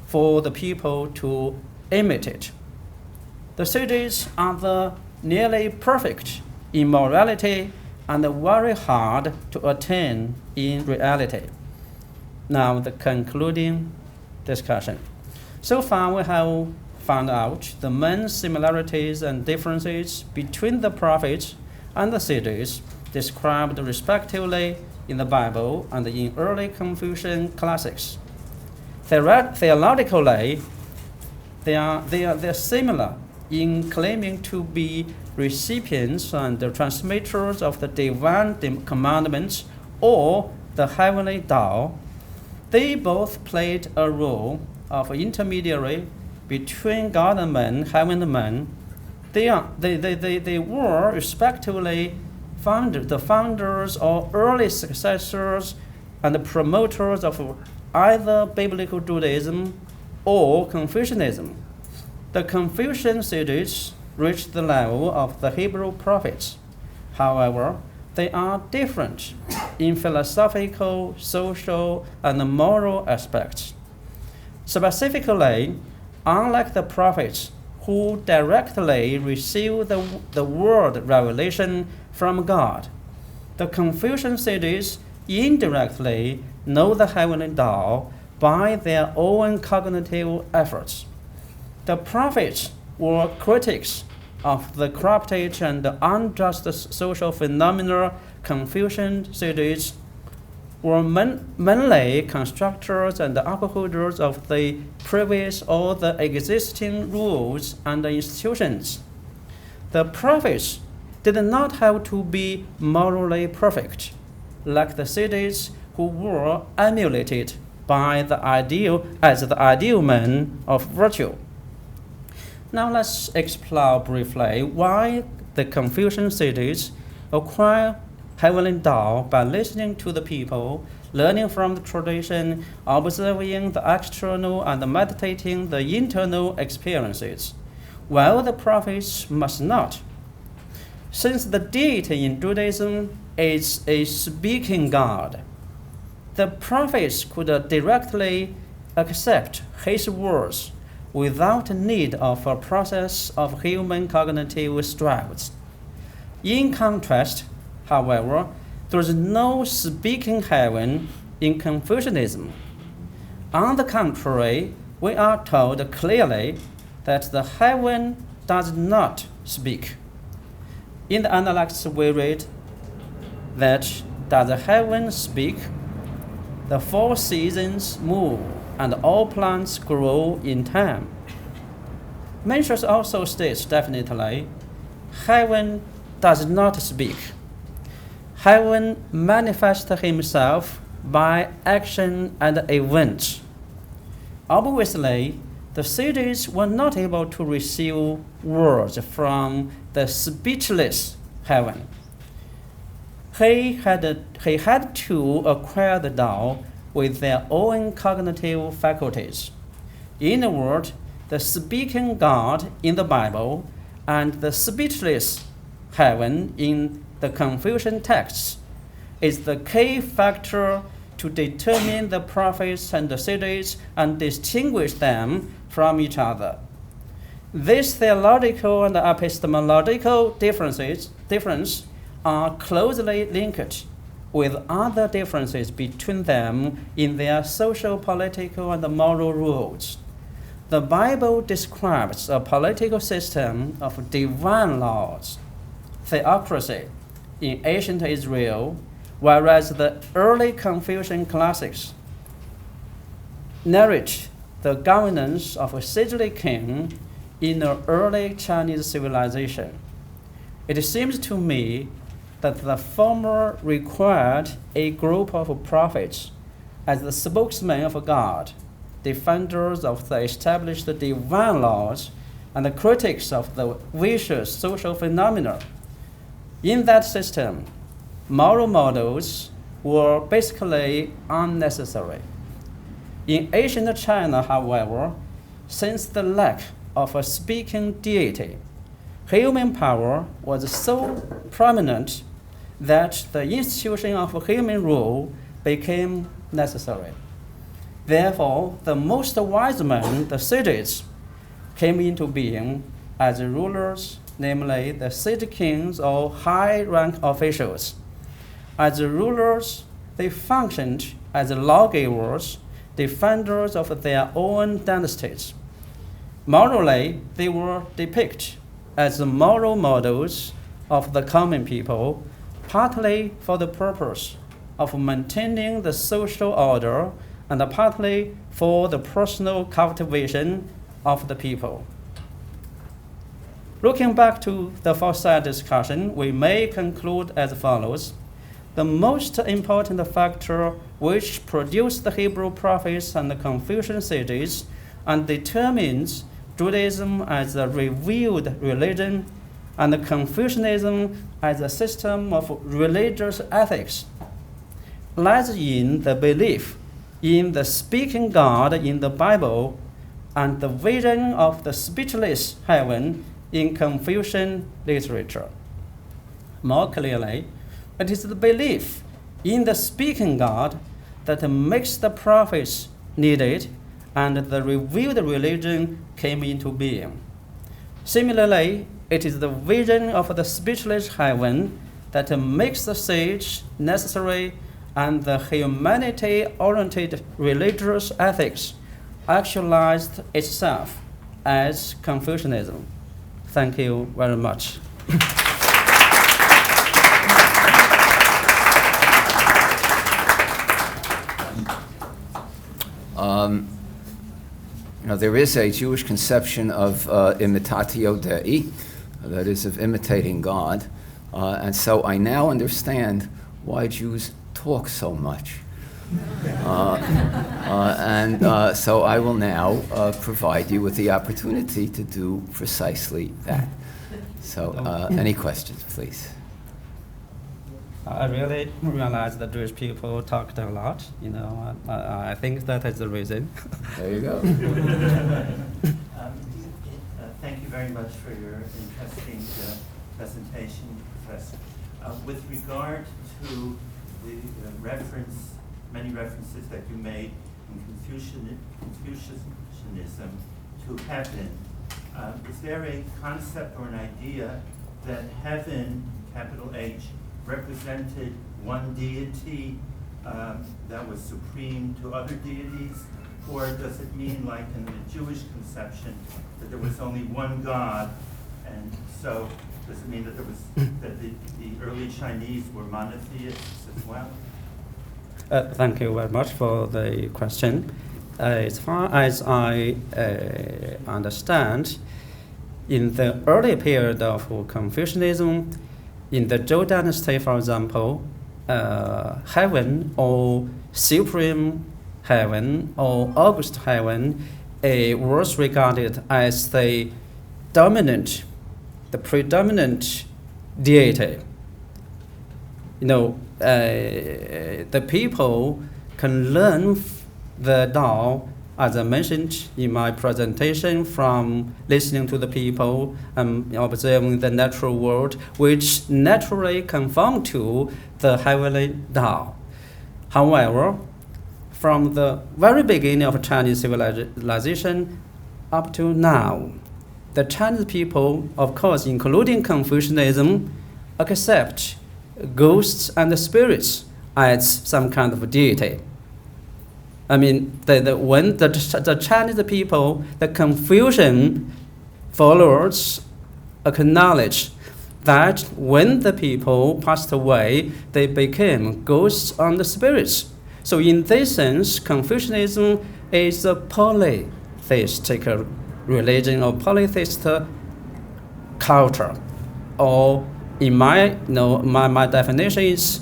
for the people to imitate. The cities are the nearly perfect in morality and very hard to attain in reality. Now, the concluding discussion. So far, we have found out the main similarities and differences between the prophets and the cities described respectively in the Bible and in early Confucian classics. Theologically, they are similar in claiming to be recipients and the transmitters of the divine commandments or the heavenly Tao. They both played a role of intermediary between God and man, heaven and man. They were respectively the founders or early successors and the promoters of either biblical Judaism or Confucianism. The Confucian cities reached the level of the Hebrew prophets. However, they are different in philosophical, social, and moral aspects. Specifically, unlike the prophets who directly receive the word revelation from God, the Confucian cities indirectly know the heavenly Tao by their own cognitive efforts. The prophets were critics of the corrupted and unjust social phenomena. Confucian cities were mainly constructors and upholders of the previous or the existing rules and institutions. The prophets did not have to be morally perfect, like the cities who were emulated by the ideal man of virtue. Now let's explore briefly why the Confucian cities acquire heavenly Tao by listening to the people, learning from the tradition, observing the external, and meditating the internal experiences, while the prophets must not. Since the deity in Judaism is a speaking God, the prophets could directly accept his words without need of a process of human cognitive strives. In contrast, however, there is no speaking heaven in Confucianism. On the contrary, we are told clearly that the heaven does not speak. In the Analects, we read that does the heaven speak? The four seasons move, and all plants grow in time. Mencius also states definitely, heaven does not speak. Heaven manifests himself by action and events. Obviously, the cities were not able to receive words from the speechless heaven. He had to acquire the Tao with their own cognitive faculties. In a word, the speaking God in the Bible and the speechless heaven in the Confucian texts is the key factor to determine the prophets and the cities and distinguish them from each other. These theological and epistemological differences are closely linked with other differences between them in their social, political, and moral rules. The Bible describes a political system of divine laws, theocracy, in ancient Israel, whereas the early Confucian classics narrate the governance of a sagely king in the early Chinese civilization. It seems to me that the former required a group of prophets as the spokesmen of God, defenders of the established divine laws, and the critics of the vicious social phenomena. In that system, moral models were basically unnecessary. In ancient China, however, since the lack of a speaking deity, human power was so prominent that the institution of human rule became necessary. Therefore, the most wise men, the sages, came into being as rulers, namely the city kings or high-rank officials. As rulers, they functioned as lawgivers, defenders of their own dynasties. Morally, they were depicted as moral models of the common people, partly for the purpose of maintaining the social order and partly for the personal cultivation of the people. Looking back to the foresight discussion, we may conclude as follows. The most important factor which produced the Hebrew prophets and the Confucian sages and determines Judaism as a revealed religion and Confucianism as a system of religious ethics lies in the belief in the speaking God in the Bible and the vision of the speechless heaven in Confucian literature. More clearly, it is the belief in the speaking God that makes the prophets needed and the revealed religion came into being. Similarly, it is the vision of the speechless heaven that makes the sage necessary and the humanity-oriented religious ethics actualized itself as Confucianism. Thank you very much. There is a Jewish conception of imitatio Dei, that is, of imitating God, and so I now understand why Jews talk so much. So I will now provide you with the opportunity to do precisely that. So any questions, please? I really realized that Jewish people talked a lot. I think that is the reason. There you go. Thank you very much for your interesting presentation, Professor. With regard to the many references that you made in Confucianism to heaven, is there a concept or an idea that heaven, capital H, represented one deity that was supreme to other deities? Or does it mean, like in the Jewish conception, that there was only one God, and so does it mean that that the early Chinese were monotheists as well? Thank you very much for the question. As far as I understand, in the early period of Confucianism, in the Zhou dynasty, for example, heaven or supreme heaven or august heaven was regarded as the predominant deity. The people can learn the Tao, as I mentioned in my presentation, from listening to the people and observing the natural world, which naturally conform to the heavenly Tao. However, from the very beginning of Chinese civilization up to now, the Chinese people, of course, including Confucianism, accept ghosts and spirits as some kind of deity. I mean, when the Chinese people, the Confucian followers, acknowledge that when the people passed away, they became ghosts and spirits. So in this sense, Confucianism is a polytheistic religion or polytheist culture, or in my definition is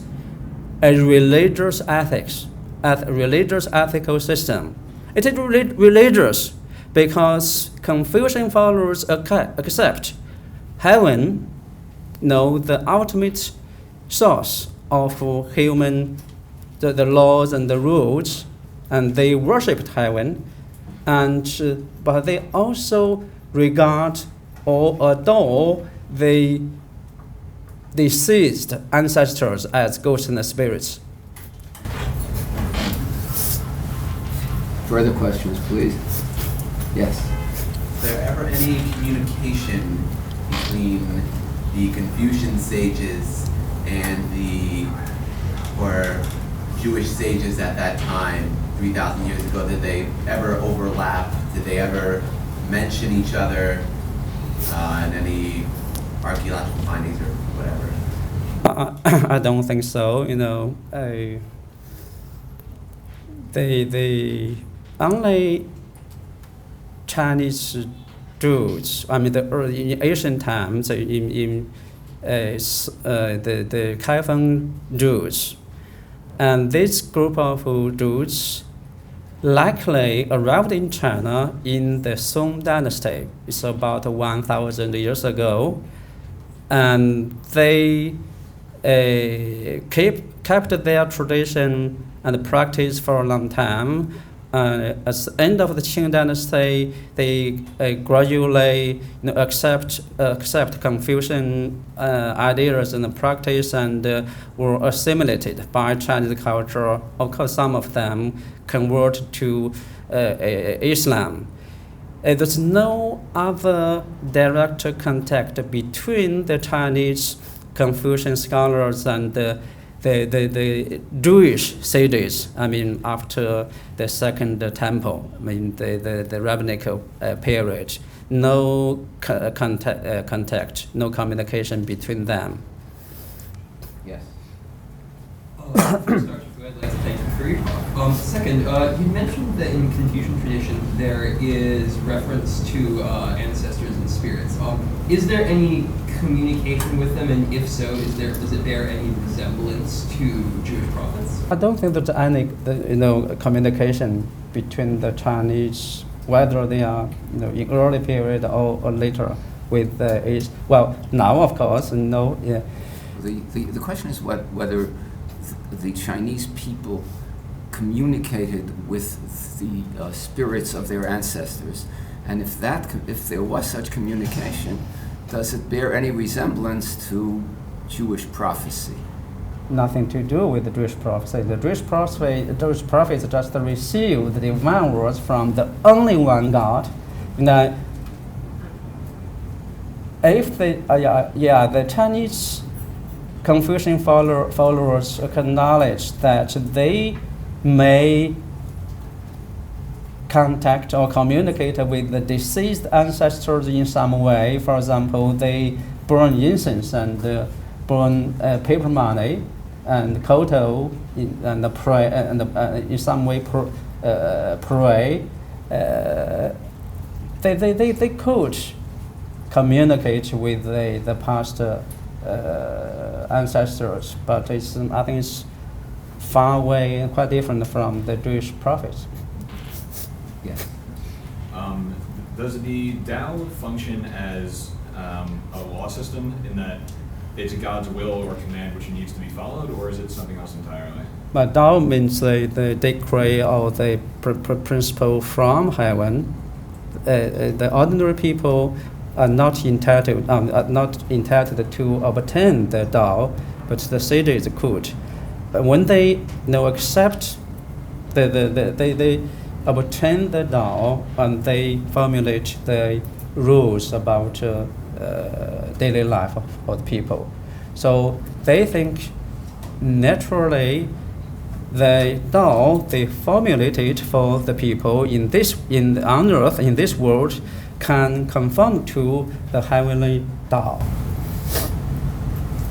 a religious ethics, a religious ethical system. It is religious because Confucian followers accept heaven, the ultimate source of human, the laws and the rules, and they worshipped heaven, but they also regard or adore the deceased ancestors as ghosts and spirits. further questions, please. Yes. Was there ever any communication between the Confucian sages and the Jewish sages at that time, 3,000 years ago? Did they ever overlap? Did they ever mention each other in any archaeological findings or whatever? I don't think so. The only Chinese Jews, in ancient times, the Kaifeng Jews, and this group of Jews likely arrived in China in the Song Dynasty. It's about 1,000 years ago, and they kept their tradition and practice for a long time. At the end of the Qing Dynasty, they gradually accept Confucian ideas and practice and were assimilated by Chinese culture. Of course, some of them convert to Islam. There's no other direct contact between the Chinese Confucian scholars and the Jewish sages. After the Second Temple, the rabbinical period, no contact, no communication between them. Yes. First, Dr. Fu, I'd like to thank you for your talk. Second, you mentioned that in Confucian tradition there is reference to ancestors and spirits. Is there any communication with them, and if so, does it bear any resemblance to Jewish prophets? I don't think there's any communication between the Chinese, whether they are in early period or later with the age. Well, now of course, no. Yeah. The question is whether the Chinese people communicated with the spirits of their ancestors, and if there was such communication, does it bear any resemblance to Jewish prophecy? Nothing to do with the Jewish prophecy. The Jewish prophets just received the divine words from the only one God. If the Chinese Confucian followers acknowledge that they may contact or communicate with the deceased ancestors in some way. For example, they burn incense and burn paper money and koto and pray and in some way pray. They could communicate with the past ancestors, but I think it's far away and quite different from the Jewish prophets. Yes. Does the Tao function as a law system in that it's God's will or command which needs to be followed, or is it something else entirely? But Tao means the decree or the principle from heaven. The ordinary people are not entitled to obtain the Tao, but the sages could. But when they accept they obtain the Tao and they formulate the rules about daily life of the people. So they think naturally the Tao they formulated for the people on earth, in this world, can conform to the heavenly Tao.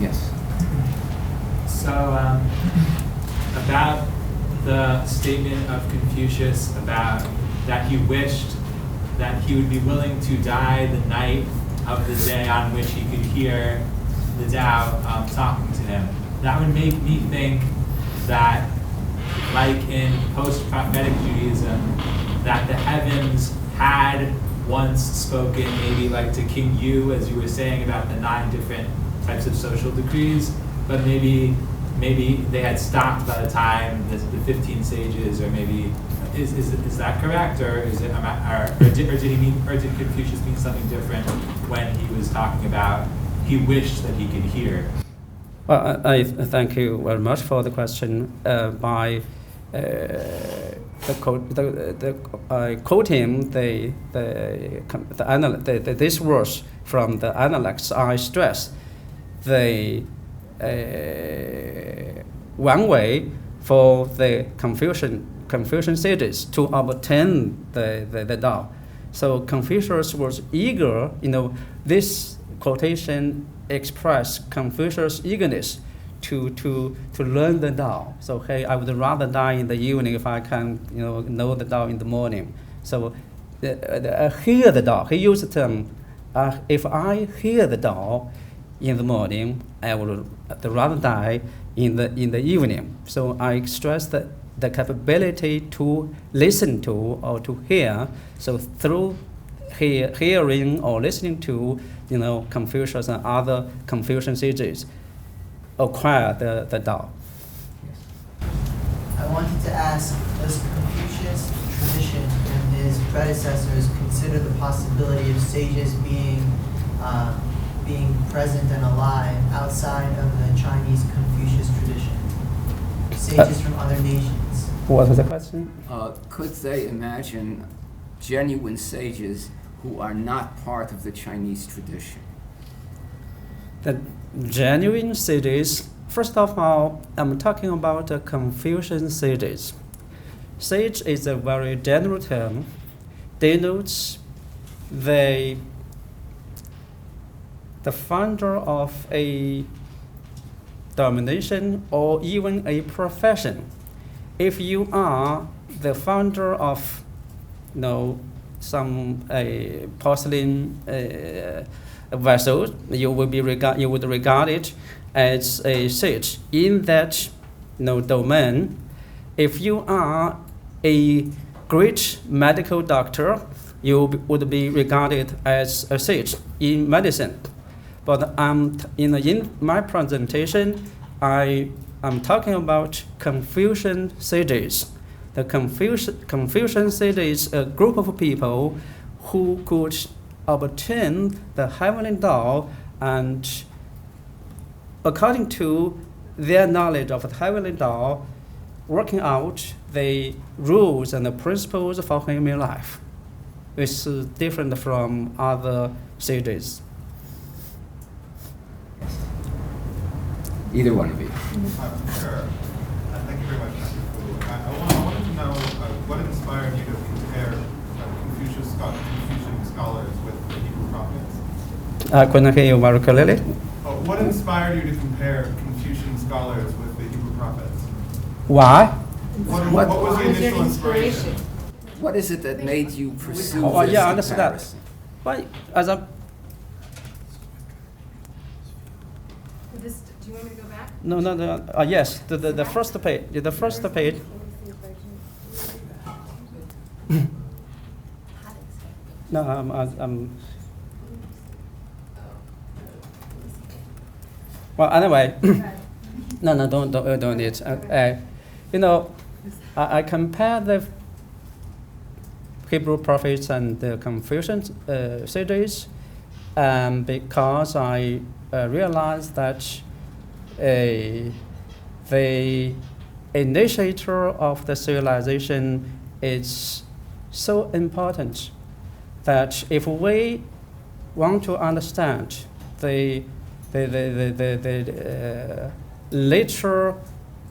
Yes. So about the statement of Confucius about that he wished that he would be willing to die the night of the day on which he could hear the Tao talking to him. That would make me think that, like in post-prophetic Judaism, that the heavens had once spoken, maybe like to King Yu, as you were saying about the 9 different types of social decrees, but maybe they had stopped by the time the 15 sages, or maybe is that correct, or is it, or did Confucius mean something different when he was talking about he wished that he could hear? Well, I thank you very much for the question. The quoting these words from the analects, I stress the one way for the Confucian sages to obtain the Tao. So Confucius was eager, this quotation expressed Confucius' eagerness to learn the Tao. So, hey, I would rather die in the evening if I can, know the Tao in the morning. So, hear the Tao. He used the term, if I hear the Tao in the morning, I would rather die in the evening. So I stress that the capability to listen to or to hear. So through hearing or listening to, Confucius and other Confucian sages, acquire the Tao. I wanted to ask, does Confucius tradition and his predecessors consider the possibility of sages being present and alive outside of the Chinese Confucius tradition? Sages from other nations. What was the question? Could they imagine genuine sages who are not part of the Chinese tradition? The genuine sages, first of all, I'm talking about the Confucian sages. Sage is a very general term, denotes the founder of a domination or even a profession. If you are the founder of, some porcelain vessel, you would regard it as a sage in that domain. If you are a great medical doctor, you would be regarded as a sage in medicine. But in my presentation, I'm talking about Confucian sages. The Confucian sages, a group of people who could obtain the heavenly Tao, and according to their knowledge of the heavenly Tao, working out the rules and the principles for human life, which is different from other sages. Either one of you. Sure. Thank you very much, Dr. Fu. I wanted to know what inspired you to compare Confucian scholars with the Hebrew prophets? Couldn't hear you very clearly. What inspired you to compare Confucian scholars with the Hebrew prophets? Why? What was the initial inspiration? What is it that made you pursue this I understand. comparison? But as a Do you want me to go back? no, yes, the first page. The first page. No, I'm. Well, anyway, no, don't need. I compare the Hebrew prophets and the Confucian sages, because I realized that the initiator of the civilization is so important that if we want to understand the later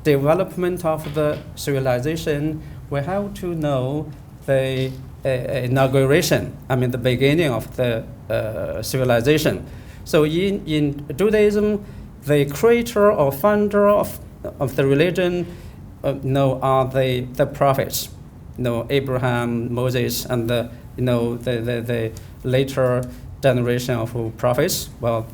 development of the civilization, we have to know the inauguration, the beginning of the civilization. So in Judaism, the creator or founder of the religion are the prophets, Abraham, Moses, and the later generation of prophets. Well,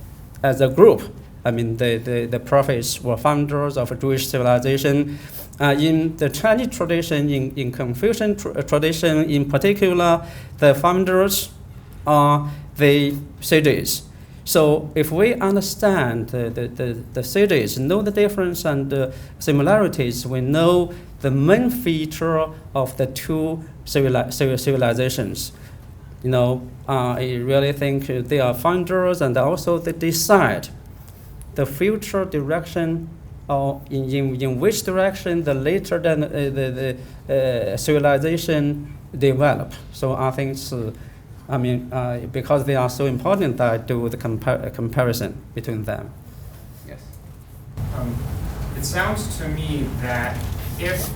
as a group, the prophets were founders of Jewish civilization. In the Chinese tradition, in Confucian tradition in particular, the founders are the sages. So if we understand the sages, know the difference and the similarities, we know the main feature of the two civilizations. I really think they are founders, and also they decide the future direction or in which direction the later than the civilization develop. So I think it's, because they are so important, I do the comparison between them. Yes. It sounds to me that if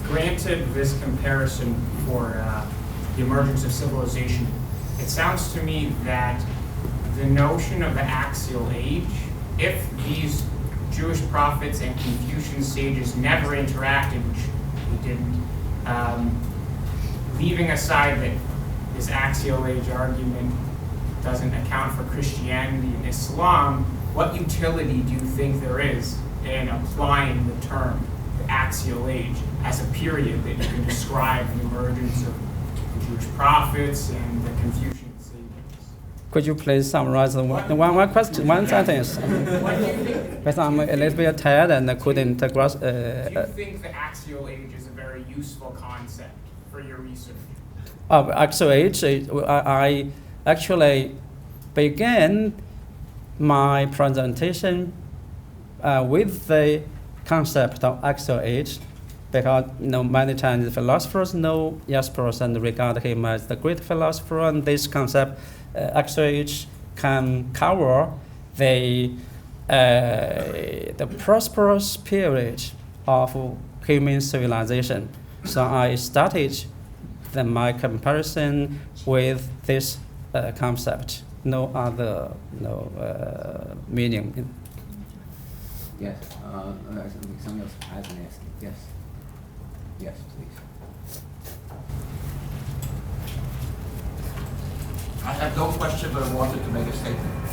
granted this comparison for the emergence of civilization, it sounds to me that the notion of the axial age, if these Jewish prophets and Confucian sages never interacted, which they didn't, leaving aside that this axial age argument doesn't account for Christianity and Islam, what utility do you think there is in applying the term, the axial age, as a period that you can describe the emergence of the Jewish prophets and the Confucian sages? Could you please summarize one question, one sentence? What do you think? Because I'm a little bit tired and I couldn't grasp. Do you think the axial age is a very useful concept for your research? Axial age, I actually began my presentation with the concept of axial age, because many times philosophers know Jaspers and regard him as the great philosopher, and this concept, axial age, can cover the prosperous period of human civilization. So I started my comparison with this concept. No other meaning. Yes. Somebody else has been asking. Yes. Yes, please. I have no question, but I wanted to make a statement.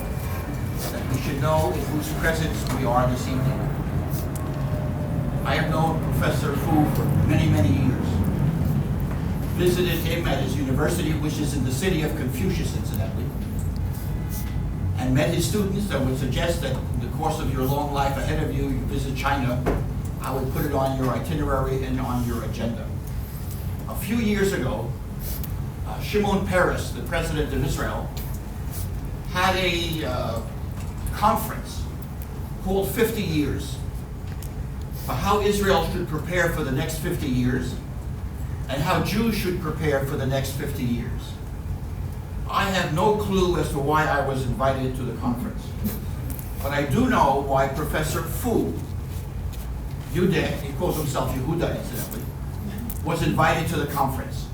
That we should know in whose presence we are this evening. I have known Professor Fu for many, many years. Visited him at his university, which is in the city of Confucius, incidentally, and met his students. I would suggest that in the course of your long life ahead of you, you visit China. I would put it on your itinerary and on your agenda. A few years ago, Shimon Peres, the president of Israel, had a conference called 50 Years for how Israel should prepare for the next 50 years and how Jews should prepare for the next 50 years. I have no clue as to why I was invited to the conference, but I do know why Professor Fu, he calls himself Yehuda incidentally, was invited to the conference.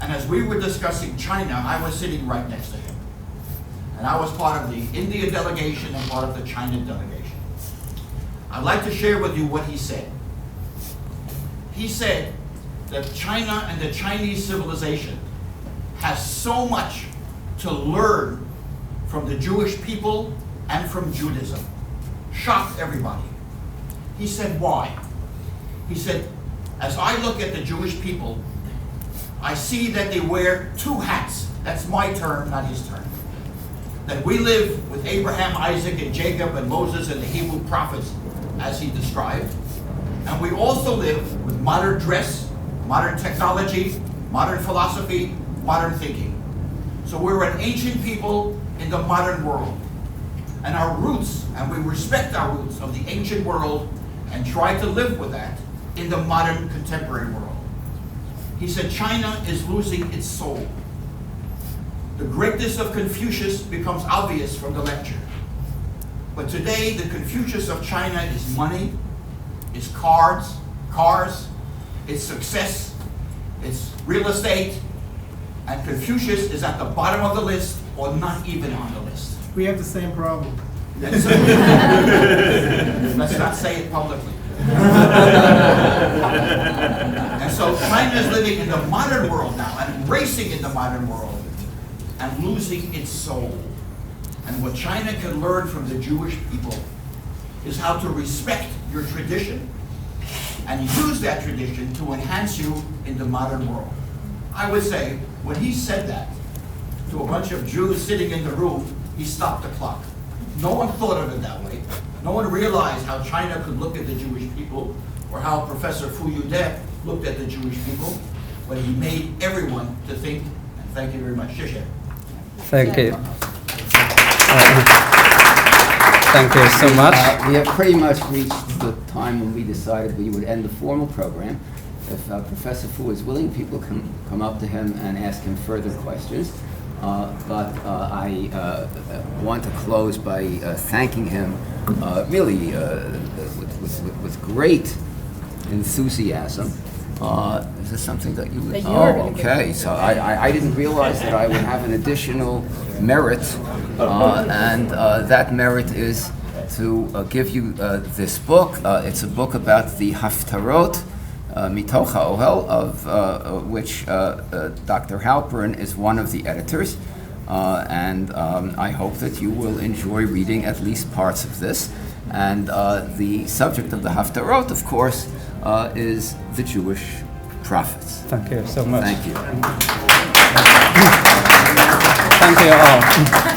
And as we were discussing China, I was sitting right next to him. And I was part of the India delegation and part of the China delegation. I'd like to share with you what he said. He said that China and the Chinese civilization has so much to learn from the Jewish people and from Judaism. Shocked everybody. He said, why? He said, as I look at the Jewish people, I see that they wear two hats. That's my term, not his term. That we live with Abraham, Isaac, and Jacob, and Moses, and the Hebrew prophets, as he described. And we also live with modern dress, modern technology, modern philosophy, modern thinking. So we're an ancient people in the modern world. And our roots, and we respect our roots of the ancient world and try to live with that in the modern contemporary world. He said China is losing its soul. The greatness of Confucius becomes obvious from the lecture. But today, the Confucius of China is money, it's cars, it's success, it's real estate, and Confucius is at the bottom of the list or not even on the list. We have the same problem. And so, let's not say it publicly. And so China is living in the modern world now and racing in the modern world and losing its soul. And what China can learn from the Jewish people is how to respect your tradition and use that tradition to enhance you in the modern world. I would say, when he said that to a bunch of Jews sitting in the room, he stopped the clock. No one thought of it that way. No one realized how China could look at the Jewish people or how Professor Fu Yude looked at the Jewish people, but he made everyone to think, and thank you very much. Shisheh. Thank you. Thank you so much. We have pretty much reached the time when we decided we would end the formal program. If Professor Fu is willing, people can come up to him and ask him further questions. But I want to close by thanking him really with great enthusiasm. Is this something that you would? That you were gonna okay. give. So I didn't realize that I would have an additional merit, and that merit is to give you this book. It's a book about the Haftarot, Mitoch HaOhel, of which Dr. Halpern is one of the editors. And I hope that you will enjoy reading at least parts of this. And the subject of the Haftarot, of course, is the Jewish prophets. Thank you so much. Thank you. Thank you all.